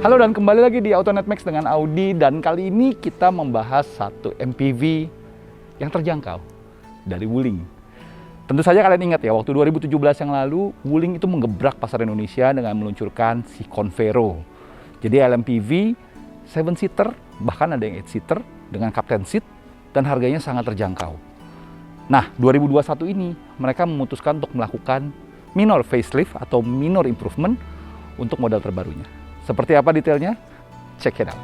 Halo dan kembali lagi di AutoNet Max dengan Audi, dan kali ini kita membahas satu MPV yang terjangkau dari Wuling. Tentu saja kalian ingat ya, waktu 2017 yang lalu Wuling itu menggebrak pasar Indonesia dengan meluncurkan si Convero. Jadi LMPV 7-seater, bahkan ada yang 8-seater dengan captain seat dan harganya sangat terjangkau. Nah, 2021 ini mereka memutuskan untuk melakukan minor facelift atau minor improvement untuk model terbarunya. Seperti apa detailnya? Check it out.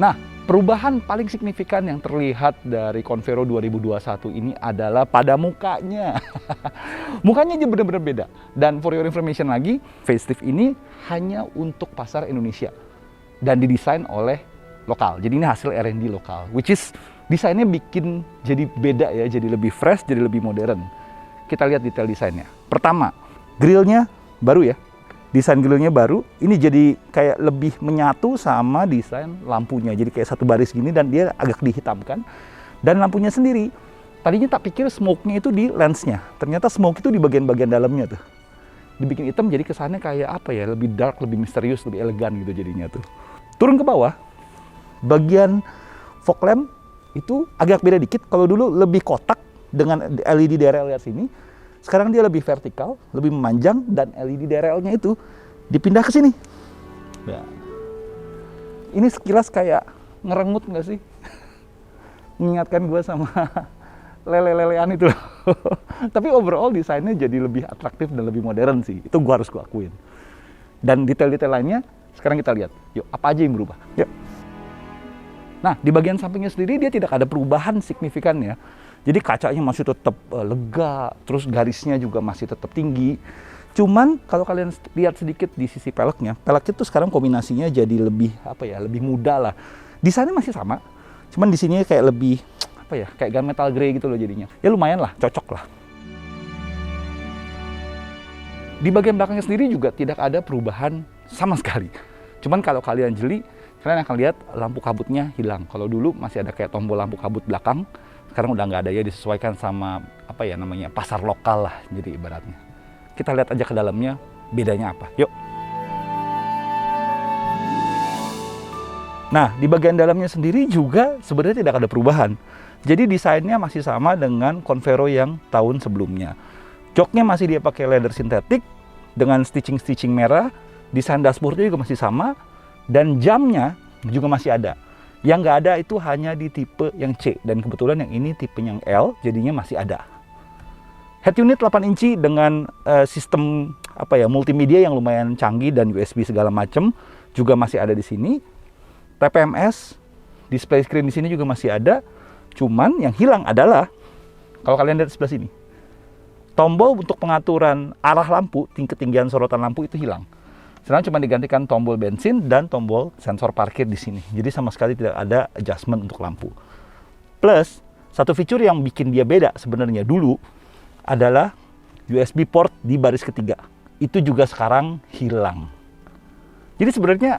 Nah, perubahan paling signifikan yang terlihat dari Convero 2021 ini adalah pada mukanya. Mukanya aja benar-benar beda. Dan for your information lagi, facelift ini hanya untuk pasar Indonesia dan didesain oleh lokal. Jadi ini hasil R&D lokal, which is desainnya bikin jadi beda ya, jadi lebih fresh, jadi lebih modern. Kita lihat detail desainnya. Pertama, grillnya baru ya. Desain grillnya baru. Ini jadi kayak lebih menyatu sama desain lampunya. Jadi kayak satu baris gini dan dia agak dihitamkan. Dan lampunya sendiri, tadinya tak pikir smoke-nya itu di lensnya. Ternyata smoke itu di bagian-bagian dalamnya tuh. Dibikin hitam jadi kesannya kayak apa ya, lebih dark, lebih misterius, lebih elegan gitu jadinya tuh. Turun ke bawah, bagian fog lamp itu agak beda dikit. Kalau dulu lebih kotak dengan LED DRL lihat sini, sekarang dia lebih vertikal, lebih memanjang, dan LED DRL-nya itu dipindah ke sini. Nah, ini sekilas kayak ngerengut nggak sih? Mengingatkan gue sama lele-lelean itu loh. Tapi overall desainnya jadi lebih atraktif dan lebih modern sih. Itu gue harus akuin. Dan detail-detail lainnya sekarang kita lihat. Yuk, apa aja yang berubah? Yuk. Nah, di bagian sampingnya sendiri dia tidak ada perubahan signifikan ya. Jadi kacanya masih tetap lega, terus garisnya juga masih tetap tinggi. Cuman kalau kalian lihat sedikit di sisi peleknya tuh sekarang kombinasinya jadi lebih apa ya, lebih muda lah. Desainnya masih sama, cuman di sini kayak lebih apa ya, kayak gunmetal grey gitu loh jadinya. Ya lumayan lah, cocok lah. Di bagian belakangnya sendiri juga tidak ada perubahan sama sekali. Cuman kalau kalian jeli, kalian akan lihat lampu kabutnya hilang. Kalau dulu masih ada kayak tombol lampu kabut belakang, sekarang udah nggak ada ya, disesuaikan sama apa ya namanya, pasar lokal lah jadi ibaratnya. Kita lihat aja ke dalamnya, bedanya apa. Yuk. Nah, di bagian dalamnya sendiri juga sebenarnya tidak ada perubahan. Jadi desainnya masih sama dengan Convero yang tahun sebelumnya. Joknya masih dia pakai leather sintetik dengan stitching merah. Desain dashboardnya juga masih sama. Dan jamnya juga masih ada. Yang nggak ada itu hanya di tipe yang C. Dan kebetulan yang ini tipe yang L, jadinya masih ada. Head unit 8 inci dengan sistem apa ya, multimedia yang lumayan canggih dan USB segala macam juga masih ada di sini. TPMS, display screen di sini juga masih ada. Cuman yang hilang adalah, kalau kalian lihat sebelah sini, tombol untuk pengaturan arah lampu, ketinggian sorotan lampu itu hilang. Sekarang cuma digantikan tombol bensin dan tombol sensor parkir di sini. Jadi sama sekali tidak ada adjustment untuk lampu. Plus, satu fitur yang bikin dia beda sebenarnya dulu adalah USB port di baris ketiga. Itu juga sekarang hilang. Jadi sebenarnya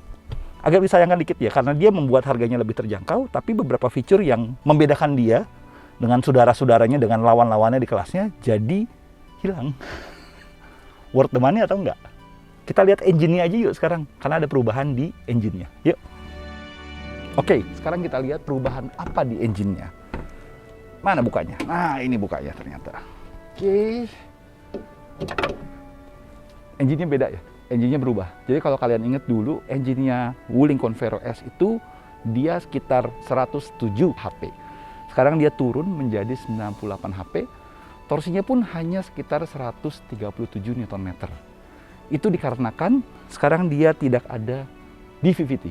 agak disayangkan dikit ya, karena dia membuat harganya lebih terjangkau, tapi beberapa fitur yang membedakan dia dengan saudara-saudaranya, dengan lawan-lawannya di kelasnya, jadi hilang. Worth the money atau enggak? Kita lihat engine-nya aja yuk sekarang, karena ada perubahan di engine-nya. Yuk. Oke, sekarang kita lihat perubahan apa di engine-nya. Mana bukanya? Nah, ini bukanya ternyata. Oke. Engine-nya beda ya? Engine-nya berubah. Jadi kalau kalian ingat dulu, engine-nya Wuling Convero S itu dia sekitar 107 HP. Sekarang dia turun menjadi 98 HP. Torsinya pun hanya sekitar 137 Nm. Itu dikarenakan sekarang dia tidak ada DVVT.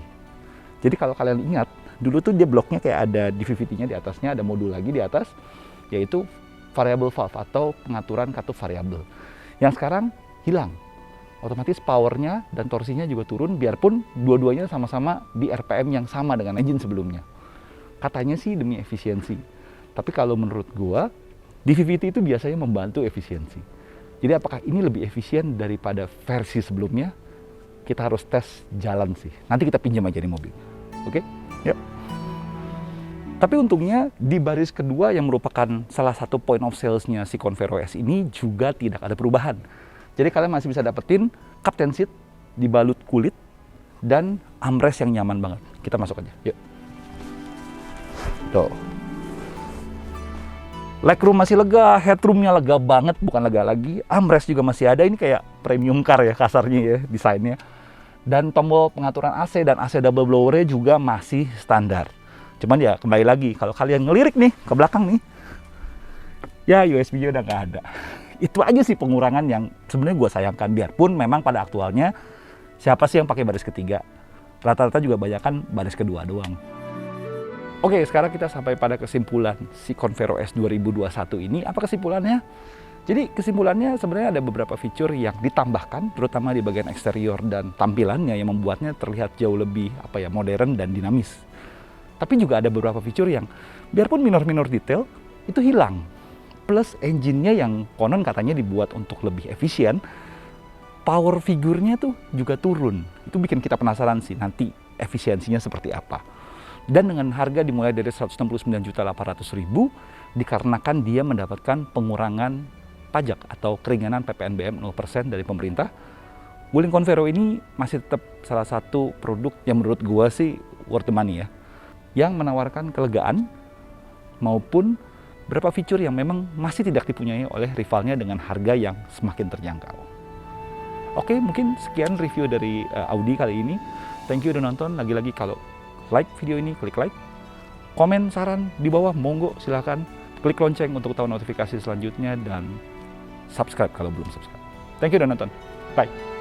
Jadi kalau kalian ingat, dulu tuh dia bloknya kayak ada DVVT-nya di atasnya, ada modul lagi di atas, yaitu variable valve atau pengaturan katup variabel. Yang sekarang hilang. Otomatis powernya dan torsinya juga turun, biarpun dua-duanya sama-sama di RPM yang sama dengan engine sebelumnya. Katanya sih demi efisiensi. Tapi kalau menurut gua, DVVT itu biasanya membantu efisiensi. Jadi apakah ini lebih efisien daripada versi sebelumnya? Kita harus tes jalan sih. Nanti kita pinjam aja di mobil. Oke? Yuk. Tapi untungnya di baris kedua yang merupakan salah satu point of sales-nya si Convero S ini juga tidak ada perubahan. Jadi kalian masih bisa dapetin captain seat dibalut kulit dan armrest yang nyaman banget. Kita masuk aja, yuk. Tuh. Legroom masih lega, headroomnya lega banget, bukan lega lagi. Armrest juga masih ada, ini kayak premium car ya kasarnya ya desainnya. Dan tombol pengaturan AC dan AC double blower juga masih standar. Cuman ya kembali lagi, kalau kalian ngelirik nih ke belakang nih, ya USB-nya udah nggak ada. Itu aja sih pengurangan yang sebenarnya gue sayangkan. Biarpun memang pada aktualnya, siapa sih yang pakai baris ketiga? Rata-rata juga banyakan baris kedua doang. Oke, sekarang kita sampai pada kesimpulan si Convero S 2021 ini. Apa kesimpulannya? Jadi kesimpulannya sebenarnya ada beberapa fitur yang ditambahkan, terutama di bagian eksterior dan tampilannya yang membuatnya terlihat jauh lebih modern dan dinamis. Tapi juga ada beberapa fitur yang biarpun minor-minor detail itu hilang. Plus engine-nya yang konon katanya dibuat untuk lebih efisien, power figure-nya tuh juga turun. Itu bikin kita penasaran sih nanti efisiensinya seperti apa. Dan dengan harga dimulai dari 169.800.000 dikarenakan dia mendapatkan pengurangan pajak atau keringanan PPNBM 0% dari pemerintah. Wuling Convero ini masih tetap salah satu produk yang menurut gua sih worth the money ya. Yang menawarkan kelegaan maupun beberapa fitur yang memang masih tidak dipunyai oleh rivalnya dengan harga yang semakin terjangkau. Oke, mungkin sekian review dari Audi kali ini. Thank you udah nonton. Lagi-lagi kalau like video ini, klik like. Komen saran di bawah, monggo silahkan. Klik lonceng untuk tahu notifikasi selanjutnya dan subscribe kalau belum subscribe. Thank you udah nonton. Bye.